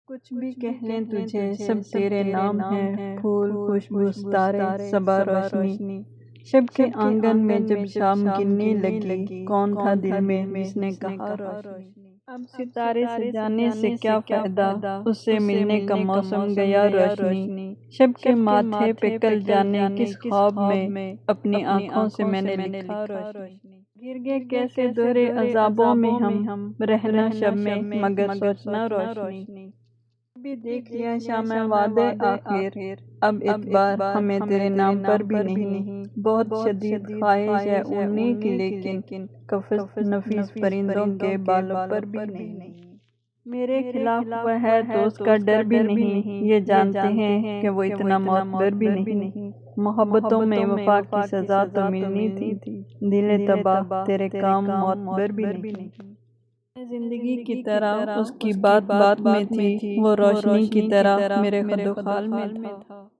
کچھ بھی کہہ لیں تجھے سب تیرے نام ہے، پھول خوشبو ستارے صبا روشنی۔ شب کے آنگن میں جب شام گرنے لگی، کون تھا دل میں جس نے کہا روشنی۔ اب ستارے سجانے سے کیا فائدہ، اس سے ملنے کا موسم گیا روشنی۔ شب کے ماتھے پہ کل جانے کس خواب میں، اپنی آنکھوں سے میں نے لکھا روشنی۔ گر گئے کیسے دوہرے عذابوں میں ہم، رہنا شب میں مگر سوچنا روشنی۔ بھی دیکھ لیا شام وعدے آخر، اب اعتبار ہمیں تیرے نام پر بھی نہیں۔ بہت شدید خواہش ہے اڑنے کی لیکن قفس نفیس پرندوں کے بالوں پر بھی نہیں۔ میرے خلاف وہ ہے تو اس کا ڈر بھی نہیں، یہ جانتے ہیں کہ وہ اتنا معتبر بھی نہیں۔ محبتوں میں وفا کی سزا تو ملنی تھی، دل تباہ تیرے کام معتبر بھی نہیں۔ زندگی کی طرح اس کی بات بات میں تھی، وہ روشنی کی طرح میرے خد و خال میں تھا۔